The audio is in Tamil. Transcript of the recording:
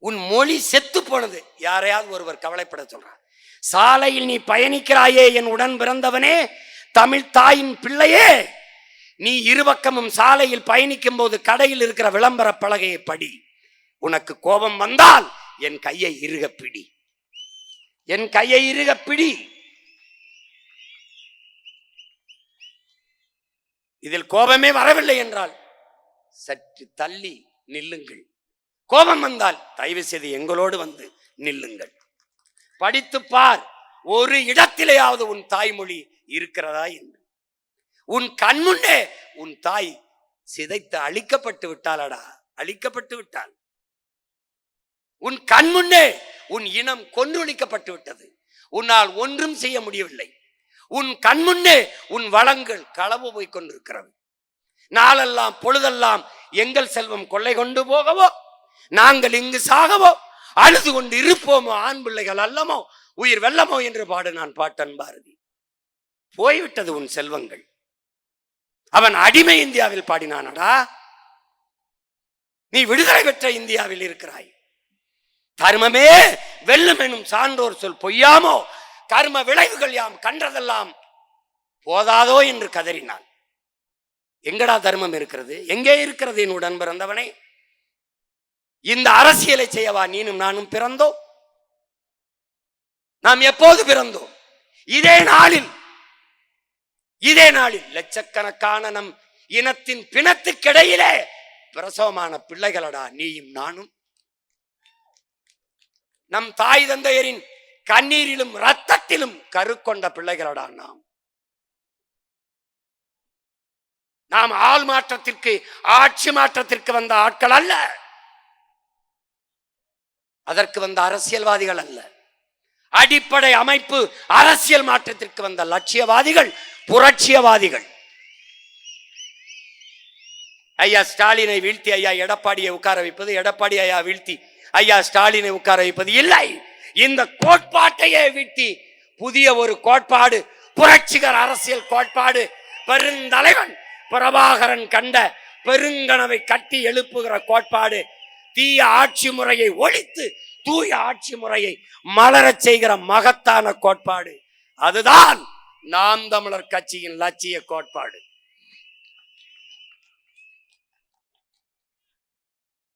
உன் மொழி செத்து போனது. யாரையாவது ஒருவர் கவலைப்பட சொல்றார். சாலையில் நீ பயணிக்கிறாயே என் உடன் பிறந்தவனே, தமிழ் தாயின் பிள்ளையே, நீ இருபக்கமும் சாலையில் பயணிக்கும் போது கடையில் இருக்கிற விளம்பர பலகையை படி. உனக்கு கோபம் வந்தால் என் கையை இறுக பிடி, என் கையை இறுக பிடி. இதில் கோபமே வரவில்லை என்றால் சற்று தள்ளி நில்லுங்கள். கோபம் வந்தால் தயவு செய்து எங்களோடு வந்து நில்லுங்கள். படித்து பார், ஒரு இடத்திலேயாவது உன் தாய்மொழி இருக்கிறதா என்று. உன் கண்முன்னே உன் தாய் சிதைத்து அழிக்கப்பட்டு விட்டாளடா, அழிக்கப்பட்டு விட்டாள். உன் கண்முன்னே உன் இனம் கொன்றொழிக்கப்பட்டு விட்டது. உன்னால் ஒன்றும் செய்ய முடியவில்லை. உன் கண்முன்னே உன் வளங்கள் களவு போய் கொண்டிருக்கிறது. நாளெல்லாம் பொழுதெல்லாம் எங்கள் செல்வம் கொள்ளை கொண்டு போகவோ, நாங்கள் இங்கு சாகவோ, அழுது கொண்டு இருப்போமோ, ஆண் பிள்ளைகள் அல்லமோ, உயிர் வெல்லமோ என்று பாடு நான் பாட்டன் பாரதி. போய்விட்டது உன் செல்வங்கள். அவன் அடிமை இந்தியாவில் பாடினானடா, நீ விடுதலை பெற்ற இந்தியாவில் இருக்கிறாய். தர்மமே வெல்லும் எனும் சான்றோர் சொல் பொய்யாமோ, கர்ம விளைவுகள் யாம் கன்றதெல்லாம் போதாதோ என்று கதறினான். எங்கடா தர்மம் இருக்கிறது? எங்கே இருக்கிறது என் உடன் பிறந்தவனே? இந்த அரசியலை செய்யவா நீனும் நானும் பிறந்தோம்? நாம் எப்போது பிறந்தோம்? இதே நாளில் லட்சக்கணக்கான நம் இனத்தின் பிணத்துக்கிடையிலே பிரசவமான பிள்ளைகளடா நீயும் நானும். நம் தாய் தந்தையரின் கண்ணீரிலும் ரத்தத்திலும் கருக்கொண்ட பிள்ளைகளடா நாம் ஆள் மாற்றத்திற்கு, ஆட்சி மாற்றத்திற்கு வந்த ஆட்கள் அல்ல. அதற்கு வந்த அரசியல்வாதிகள் அல்ல. அடிப்படை அமைப்பு அரசியல் மாற்றத்திற்கு வந்த லட்சியவாதிகள், புரட்சியவாதிகள். ஐயா ஸ்டாலினை வீழ்த்தி ஐயா எடப்பாடியை உட்கார வைப்பது, எடப்பாடி ஐயா வீழ்த்தி ஐயா ஸ்டாலினை உட்கார வைப்பது இல்லை. இந்த கோட்பாட்டையே வீழ்த்தி புதிய ஒரு கோட்பாடு, புரட்சிகர அரசியல் கோட்பாடு, பெருந்தலைவன் பிரபாகரன் கண்ட பெருங்கனவை கட்டி எழுப்புகிற கோட்பாடு, தீய ஆட்சி முறையை ஒழித்து தூய ஆட்சி முறையை மலரச் செய்கிற மகத்தான கோட்பாடு. அதுதான் நாம் தமிழர் கட்சியின் லட்சிய கோட்பாடு.